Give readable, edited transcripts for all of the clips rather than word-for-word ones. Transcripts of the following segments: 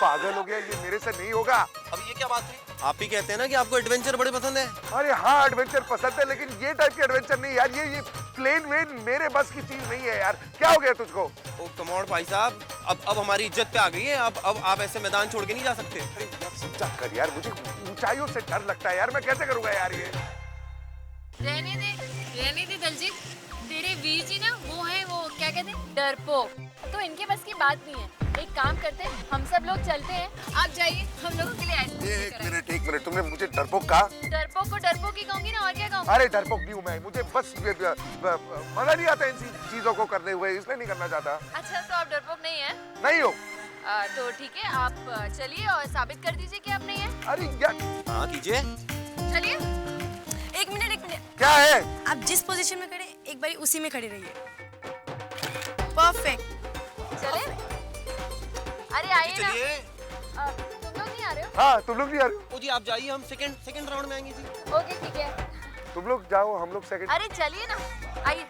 पागल हो गया, ये मेरे से नहीं होगा। अब ये क्या बात है? आप ही कहते हैं ना कि आपको एडवेंचर बड़े पसंद है। अरे हाँ, एडवेंचर पसंद है, लेकिन ये टाइप के एडवेंचर नहीं यार। ये प्लेन वेन मेरे बस की चीज नहीं है यार। क्या हो गया तुझको? ओ कम ऑन भाई साहब, अब हमारी इज्जत पे आ गई है। अब आप ऐसे मैदान छोड़ के नहीं जा सकते। अरे यार समझा कर यार, मुझे ऊंचाइयों से डर लगता है यार। मैं कैसे करूंगा यार ये? रहने दे दलजीत। तेरे वीर जी ना वो क्या कहते हैं, डरपोक। तो इनके बस की बात नहीं है। एक काम करते हैं, हम सब लोग चलते हैं, आप जाइए, हम लोगों के लिए आइसक्रीम। एक मिनट, तुमने मुझे डरपोक कहा? डरपोक को डरपोक ही कहूंगी ना, और क्या कहूंगी? अरे डरपोक नहीं हूँ मैं, मुझे बस मजा नहीं आता इन चीजों को करने हुए, इसलिए नहीं करना चाहता। अच्छा, तो आप डरपोक नहीं है? नहीं हो? तो ठीक है, आप चलिए और साबित कर दीजिए कि आप नहीं है। अरे यार हाँ कीजिए। चलिए। एक मिनट क्या है? आप जिस पोजीशन में खड़े एक बारी उसी में खड़े रहिए। परफेक्ट। चले? अरे आइए ना। चलिए। तुम लोग नहीं आ रहे हो? हाँ, तुम लोग नहीं आ रहे हो? ओ जी आप जाइए, हम सेकंड राउंड में आएंगे जी। ओके ठीक है। तुम लोग जाओ, हम लोग सेकंड। अरे चलिए ना, आइए।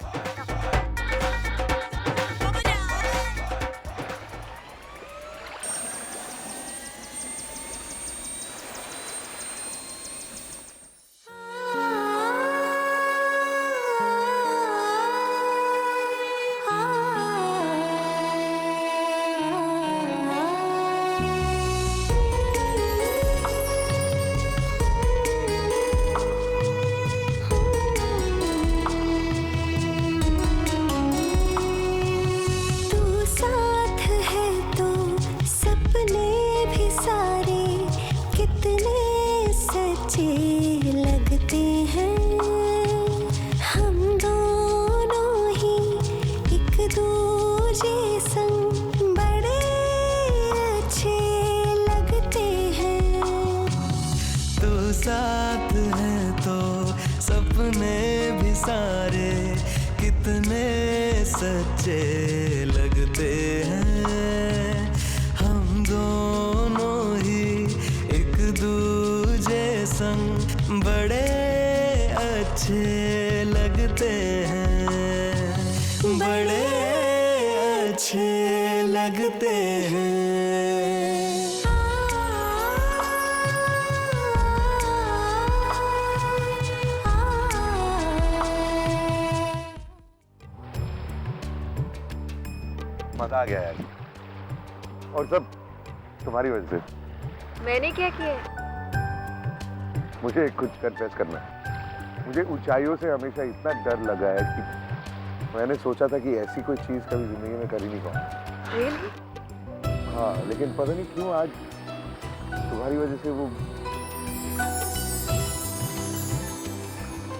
साथ है तो सपने भी सारे कितने सच्चे लगते हैं। हम दोनों ही एक दूजे संग बड़े अच्छे लगते हैं, बड़े अच्छे लगते हैं। मजा आ गया यार, और सब तुम्हारी वजह से। मैंने क्या किया? मुझे कुछ कन्फेस करना है। मुझे ऊंचाइयों से हमेशा इतना डर लगा है कि मैंने सोचा था कि ऐसी कोई चीज कभी जिंदगी में कर ही नहीं पाऊंगा। Really? हाँ, लेकिन पता नहीं क्यों आज तुम्हारी वजह से वो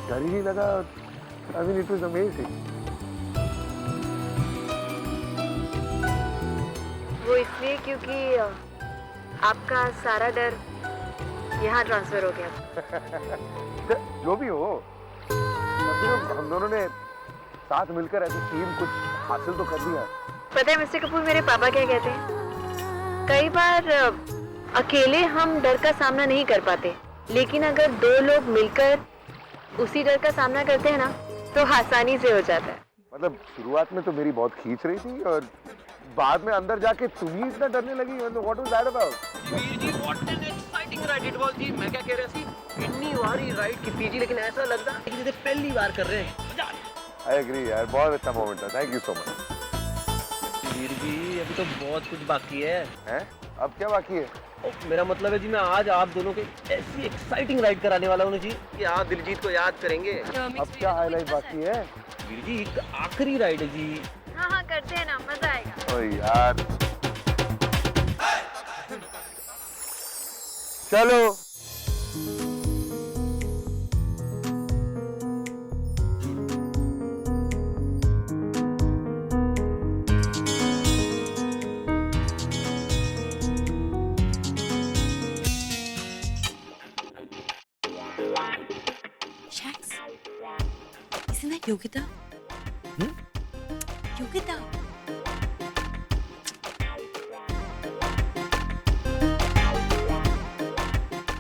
डर ही नहीं लगा। I mean, it was amazing. वो इसलिए क्योंकि आपका सारा डर यहाँ ट्रांसफर हो गया। जो भी हो, हम दोनों ने साथ मिलकर ऐसी टीम कुछ हासिल तो कर दिया। पता है मिस्टर कपूर, मेरे पापा क्या कहते हैं, कई बार अकेले हम डर का सामना नहीं कर पाते, लेकिन अगर दो लोग मिलकर उसी डर का सामना करते हैं ना, तो आसानी से हो जाता है। मतलब शुरुआत में तो मेरी बहुत खींच रही थी, और बाद में अंदर जाके तुम ही इतना डरने लगी। What was that about? जी what an exciting ride it was जी। मैं क्या कह रहा थी, इतनी बारी राइड की थी, लेकिन ऐसा लग रहा है कि जैसे पहली बार कर रहे हैं। मजा आ गया। I agree यार, बहुत अच्छा मोमेंट था। Thank you so much. Veer ji अभी तो बहुत कुछ बाकी है। हैं? अब क्या बाकी है? मेरा मतलब है जी, मैं आज आप दोनों के ऐसी एक्साइटिंग राइड कराने वाला हूँ जी कि आप दिलजीत को याद करेंगे। अब क्या हाईलाइट बाकी है? वीर जी एक आखिरी राइड है जी। हाँ हाँ करते हैं ना, मजा आएगा। ओ यार चलो। Shax, isn't that Yogita? Yogita.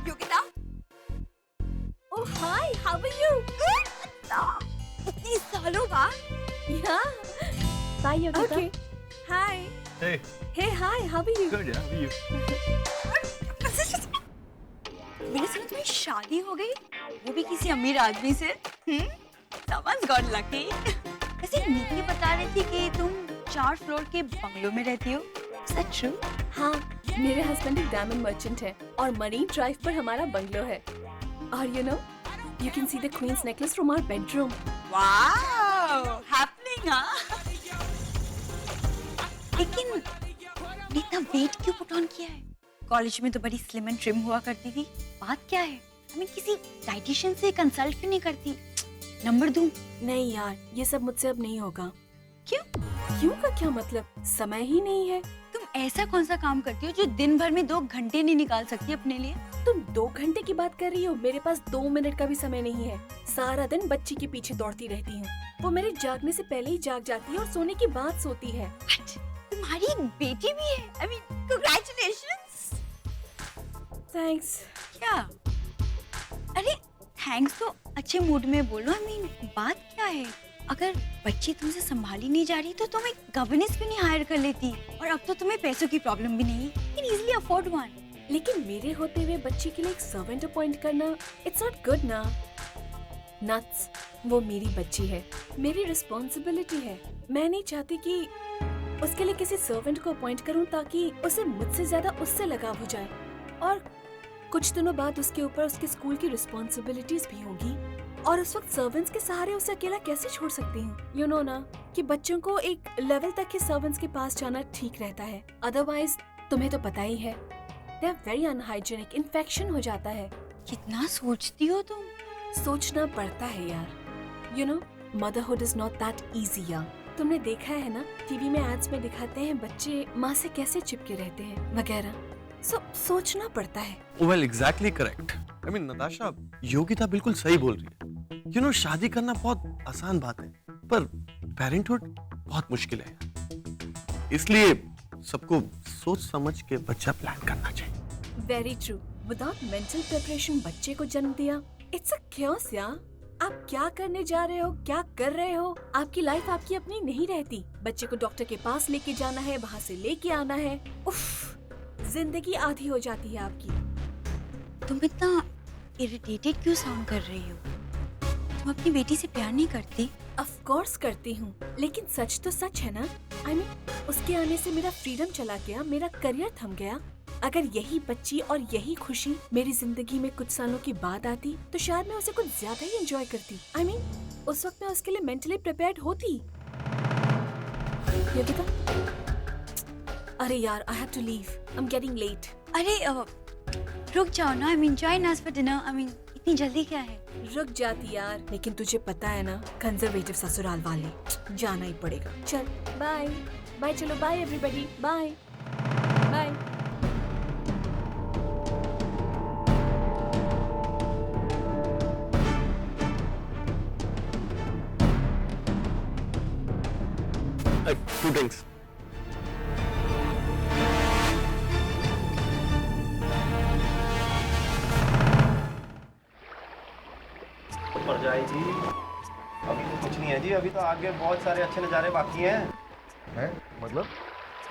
Yogita? Oh hi, how are you? इतनी सालों बाद। Yeah. Bye Yogita. Okay. Hi. Hey, Hey, hi. How are you? good, yeah. How are you? मैंने सुना तुम्हारी शादी हो गई, वो भी किसी अमीर आदमी से। Someone's got lucky. वैसे नीति बता रही थी कि तुम 4 फ्लोर के बंगलो में रहती हो। Is that true? हाँ, मेरे हस्बैंड एक डायमंड मर्चेंट है और मरीन ड्राइव पर हमारा बंगलो है। और you know, you can see the queen's necklace from our bedroom. Wow, happening, हाँ? लेकिन इतना वेट क्यों पुट ऑन किया है? कॉलेज में तो बड़ी स्लिम एंड ट्रिम हुआ करती थी। बात क्या है? हमें किसी डाइटिशियन से कंसल्ट क्यों नहीं करती? नंबर दूं? नहीं यार, ये सब मुझसे अब नहीं होगा। क्यों? क्यों का क्या मतलब? समय ही नहीं है। तुम ऐसा कौन सा काम करती हो जो दिन भर में 2 घंटे नहीं निकाल सकती अपने लिए? तुम 2 घंटे की बात कर रही हो? मेरे पास 2 मिनट का भी समय नहीं है। सारा दिन बच्ची के पीछे दौड़ती रहती हूँ। वो मेरे जागने से पहले ही जाग जाती है और सोने के बाद सोती है। What? तुम्हारी एक बेटी भी है? I mean, congratulations! थैंक्स। क्या? अरे थैंक्स तो अच्छे मूड में बोलो। I mean, बात क्या है? अगर बच्ची तुमसे संभाली नहीं जा रही तो तुम एक गवर्नेंस भी नहीं हायर कर लेती। और अब तो तुम्हें पैसों की प्रॉब्लम भी नहीं है। You can easily afford one. लेकिन मेरे होते हुए बच्ची के लिए एक सर्वेंट अपॉइंट करना, इट्स नॉट गुड ना। नट्स, वो मेरी बच्ची है, मेरी रिस्पॉन्सिबिलिटी है। मैं नहीं चाहती कि उसके लिए किसी सर्वेंट को अपॉइंट करूं ताकि उसे मुझसे ज्यादा उससे लगाव हो जाए। और कुछ दिनों बाद उसके ऊपर उसके स्कूल की रिस्पॉन्सिबिलिटीज भी होगी और उस वक्त सर्वेंट्स के सहारे उसे अकेला कैसे छोड़ सकती हूँ? यू नो ना कि बच्चों को एक लेवल तक ही सर्वेंट्स के पास जाना ठीक रहता है। अदरवाइज तुम्हें तो पता ही है, they are very unhygienic, infection हो जाता है। कितना सोचती हो तुम? सोचना पड़ता है यार। You know, motherhood is not that easy यार। तुमने देखा है ना, टीवी में एड्स में दिखाते हैं बच्चे माँ से कैसे चिपके रहते हैं वगैरह। सोचना पड़ता है। Well, exactly correct. I mean, Natasha, Yogita बिल्कुल सही बोल रही है। You know, शादी करना बहुत आसान बात है, पर पेरेंटहुड बहुत मुश्किल है। इसलिए सबको सोच समझ के बच्चा प्लान करना चाहिए। Very true. Without mental preparation बच्चे को जन्म दिया, इट्स अ chaos यार। आप क्या करने जा रहे हो, क्या कर रहे हो? आपकी लाइफ आपकी अपनी नहीं रहती। बच्चे को डॉक्टर के पास लेके जाना है, वहाँ से लेके आना है। उफ, जिंदगी आधी हो जाती है आपकी। तुम इतना इरिटेटेड क्यों साउंड कर रही हो? तुम अपनी बेटी से प्यार नहीं करती? ऑफ कोर्स करती हूँ, लेकिन सच तो सच है ना। I mean, उसके आने से मेरा फ्रीडम चला गया, मेरा करियर थम गया। अगर यही बच्ची और यही खुशी मेरी जिंदगी में कुछ सालों के बाद आती तो शायद मैं उसे कुछ ज्यादा ही एंजॉय करती। I mean, उस वक्त मैं उसके लिए मेंटली प्रिपेयर्ड होती। योगिता, अरे यार, I have to leave. I'm getting late. अरे रुक जाओ ना। I mean, join us for dinner. I mean, इतनी जल्दी क्या है? रुक जाती यार, लेकिन तुझे पता है ना, कंजर्वेटिव ससुराल वाले, जाना ही पड़ेगा। चल बाय बाय। चलो bye everybody, bye bye. Two drinks. मर जाए जी। अभी तो कुछ नहीं है जी, अभी तो आगे बहुत सारे अच्छे नज़ारे बाकी हैं। हैं? मतलब?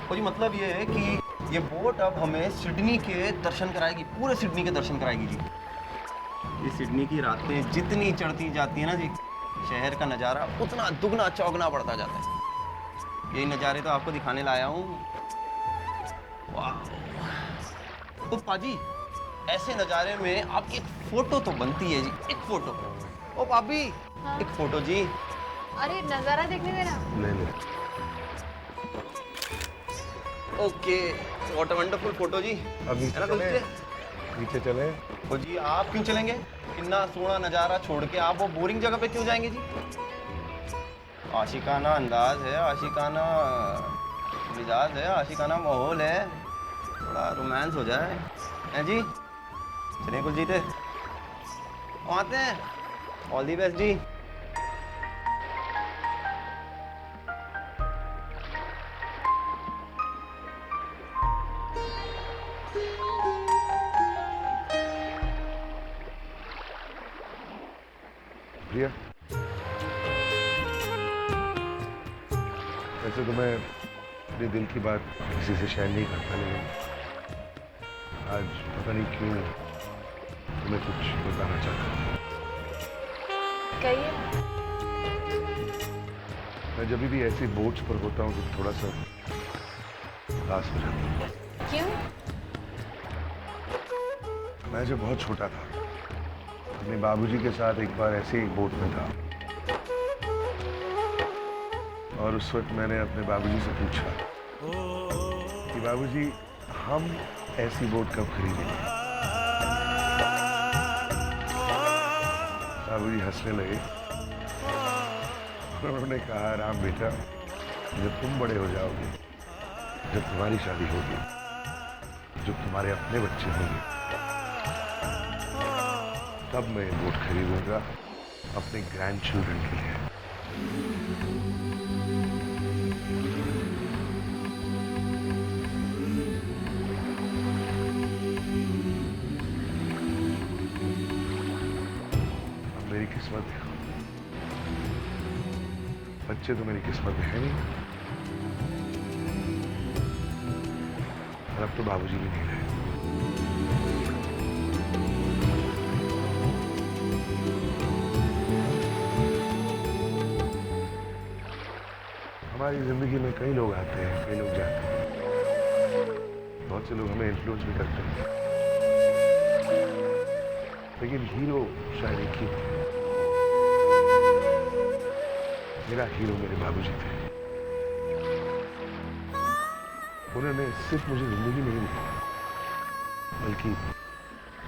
तो जी मतलब ये है कि ये बोट अब हमें सिडनी के दर्शन कराएगी, पूरे सिडनी के दर्शन कराएगी जी। ये सिडनी की रातें जितनी चढ़ती जाती है ना जी, शहर का नज़ारा उतना दुगना चौगना बढ़ता जाता है। यही नज़ारे तो आपको दिखाने लाया हूँ। वाह! तो पाजी, ऐसे नज़ारे में आपकी एक फ़ोटो तो बनती है जी, एक फ़ोटो। ओ भाभी, एक फ़ोटो जी। अरे नजारा देखने देना। नहीं। Okay, what a wonderful photo जी। अब नीचे है ना चले? दोस्त? नीचे चले? तो जी आप क्यों चलेंगे? इतना सोना नज़ारा छोड़ के आप वो बोरिंग जगह पे क्यों जाएंगे जी? आशिकाना अंदाज है, आशिकाना मिजाज है, आशिकाना माहौल है, थोड़ा रोमांस हो जाए। हैं जी? चलिए कुलजीत, आते हैं। ऑल दी बेस्ट जी। प्रिया, वैसे तुम्हें अपने दिल की बात किसी से शेयर नहीं करता, लेकिन आज पता नहीं क्यों तुम्हें कुछ बताना चाहता हूँ। कहिए। मैं जब भी ऐसी बोट्स पर होता हूँ तो थोड़ा सा उदास हो जाता हूँ। क्यों? मैं जब बहुत छोटा था अपने बाबूजी के साथ एक बार ऐसे ही बोट में था, और उस वक्त मैंने अपने बाबूजी से पूछा कि बाबूजी हम ऐसी बोट कब खरीदेंगे। बाबूजी हंसने लगे और उन्होंने कहा, राम बेटा, जब तुम बड़े हो जाओगे, जब तुम्हारी शादी होगी, जब तुम्हारे अपने बच्चे होंगे, तब मैं बोट खरीदूंगा अपने ग्रैंड चिल्ड्रन के लिए। अब मेरी किस्मत देखो, बच्चे तो मेरी किस्मत में है नहीं, और अब तो बाबूजी भी नहीं रहे। हमारी जिंदगी में कई लोग आते हैं, कई लोग जाते हैं, बहुत से लोग हमें इन्फ्लुएंस भी करते हैं, लेकिन हीरो शायद एक ही है। मेरा हीरो मेरे बाबूजी थे। उन्होंने सिर्फ मुझे जिंदगी नहीं दी, बल्कि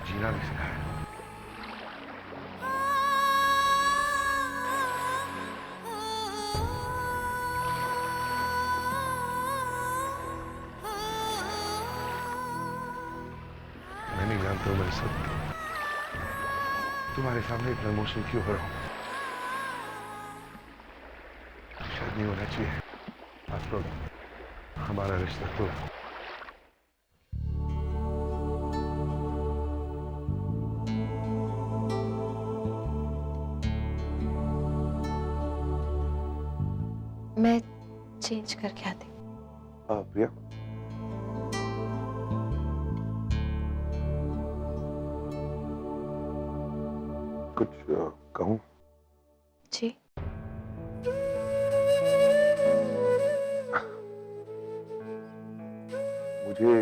जीना भी सिखाया। मैं नहीं जानता हूँ मैं सब तुम्हारे सामने इतना इमोशनल क्यों हो रहा हूँ। शायद नहीं होना चाहिए, आफ्टर ऑल हमारा रिश्ता तो मैं चेंज करके आती। प्रिया, कुछ कहूँ? जी। मुझे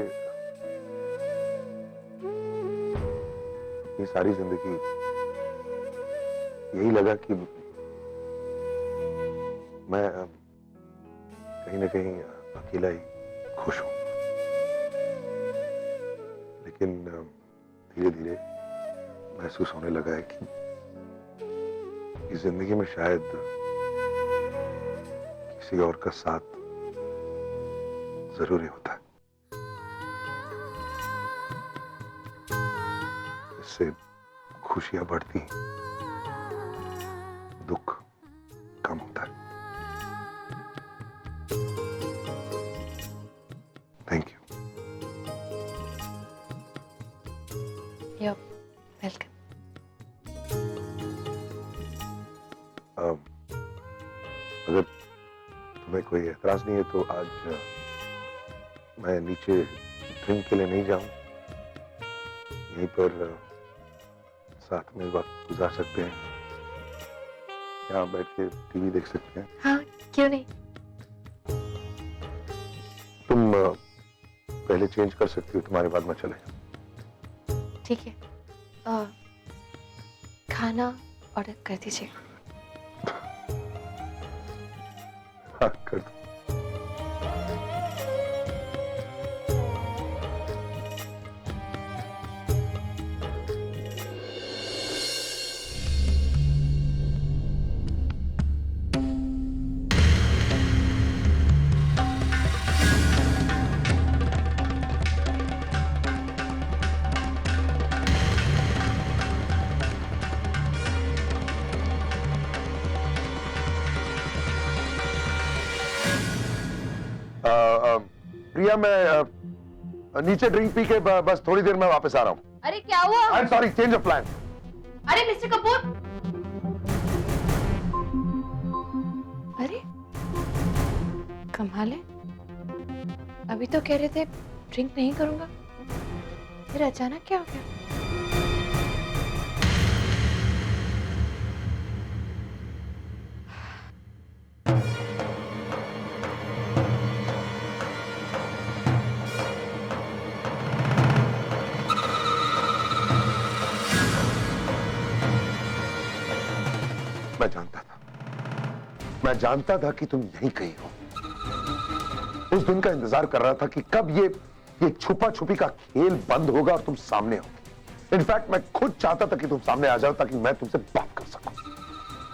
ये सारी जिंदगी यही लगा कि मैं कहीं ना कहीं अकेला ही खुश हूं, लेकिन धीरे धीरे महसूस होने लगा है कि इस जिंदगी में शायद किसी और का साथ जरूरी होता है। इससे खुशियां बढ़ती, दुख कम होता है। Thank you. You're welcome. अगर तुम्हें कोई एतराज नहीं है तो आज मैं नीचे ड्रिंक के लिए नहीं जाऊं, यहीं पर साथ में वक्त गुजार सकते हैं, यहाँ बैठ के टीवी देख सकते हैं। हाँ, क्यों नहीं। तुम पहले चेंज कर सकती हो, तुम्हारे बाद मैं चले जाऊं। ठीक है, खाना ऑर्डर कर दीजिए। हाँ, कर दो। प्रिया, मैं नीचे ड्रिंक पी के बस थोड़ी देर में वापस आ रहा हूँ। अरे क्या हुआ? I am sorry, change of plan. अरे मिस्टर कपूर, अरे कमाल है, अभी तो कह रहे थे ड्रिंक नहीं करूंगा, फिर अचानक क्या हो गया? मैं जानता था कि तुम यहीं कहीं हो। उस दिन का इंतजार कर रहा था कि कब ये छुपा छुपी का खेल बंद होगा और तुम सामने हो। इनफैक्ट मैं खुद चाहता था कि तुम सामने आ जाओ ताकि मैं तुमसे बात कर सकूं।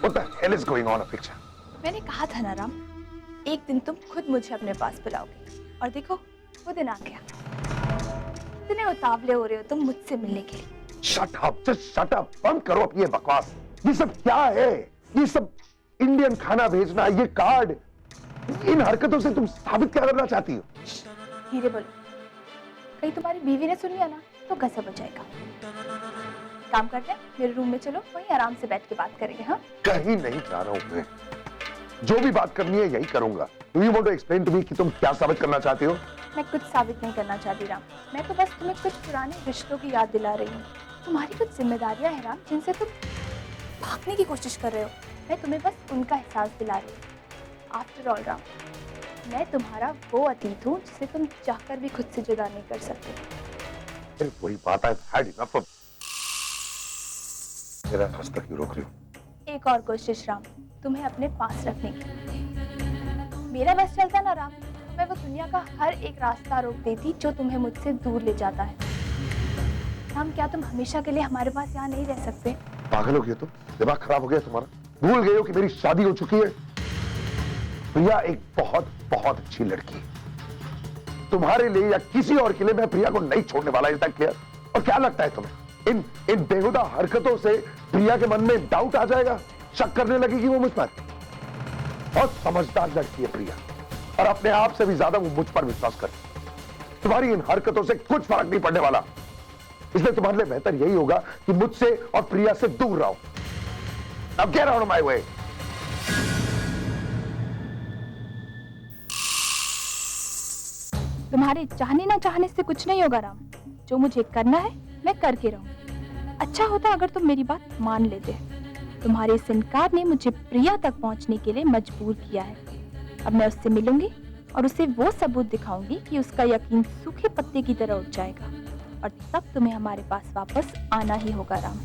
What the hell is going on, अपेक्षा? मैंने कहा था ना राम, एक दिन तुम खुद मुझे अपने पास बुलाओगे, और देखो वो दिन आ गया। इतने उतावले हो रहे हो तुम मुझसे मिलने के लिए। Shut up, just shut up, बंद करो अपनी ये बकवास। ये सब क्या है? ये सब इंडियन खाना भेजना, ये कार्ड, इन हरकतों से तुम साबित क्या करना चाहती हो? धीरे बोलो, कहीं तुम्हारी बीवी ने सुन लिया ना तो गजब हो जाएगा। काम करते हैं, मेरे रूम में चलो, वहीं आराम से बैठ के बात करेंगे। हाँ, कहीं नहीं जा रहा हूं मैं। जो भी बात करनी है यही करूंगा। Do you want to explain to me कि तुम क्या साबित करना चाहती हो? मैं कुछ साबित नहीं करना चाहती राम, मैं तो बस तुम्हें कुछ पुराने रिश्तों की याद दिला रही हूँ। तुम्हारी कुछ जिम्मेदारियां हैं राम, जिनसे तुम भागने की कोशिश कर रहे हो। मैं तुम्हें बस उनका एहसास दिला रही हूँ। आफ्टर ऑल राम, मैं तुम्हारा वो अतीत हूँ जिसे तुम चाहकर भी खुद से जुदा नहीं कर सकते। फिर वही बात है, had enough of... मेरा रास्ता क्यों रोक रही हो? एक और कोशिश राम, तुम्हें अपने पास रखने की। मेरा बस चलता ना राम, मैं वो दुनिया का हर एक रास्ता रोक देती जो तुम्हें मुझसे दूर ले जाता है। राम, क्या तुम हमेशा के लिए हमारे पास यहाँ नहीं रह सकते? पागल हो गए तुम? दिमाग खराब हो गया तुम्हारा? भूल गए हो कि मेरी शादी हो चुकी है? प्रिया एक बहुत बहुत अच्छी लड़की है। तुम्हारे लिए या किसी और के लिए मैं प्रिया को नहीं छोड़ने वाला। Is that clear? और क्या लगता है तुम्हें इन बेहुदा हरकतों से प्रिया के मन में डाउट आ जाएगा, शक करने लगेगी वो मुझ पर? बहुत समझदार लड़की है प्रिया, और अपने आप से भी ज्यादा वो मुझ पर विश्वास करती। तुम्हारी इन हरकतों से कुछ फर्क नहीं पड़ने वाला, इसलिए तुम्हारे लिए बेहतर यही होगा कि मुझसे और प्रिया से दूर रहो। Now get out of my way. तुम्हारे चाहने ना चाहने से कुछ नहीं होगा राम, जो मुझे करना है मैं करके रहूं। अच्छा होता अगर तुम मेरी बात मान लेते। तुम्हारे इस इनकार ने मुझे प्रिया तक पहुंचने के लिए मजबूर किया है। अब मैं उससे मिलूंगी और उसे वो सबूत दिखाऊंगी कि उसका यकीन सूखे पत्ते की तरह उठ जाएगा, और तब तुम्हें हमारे पास वापस आना ही होगा राम।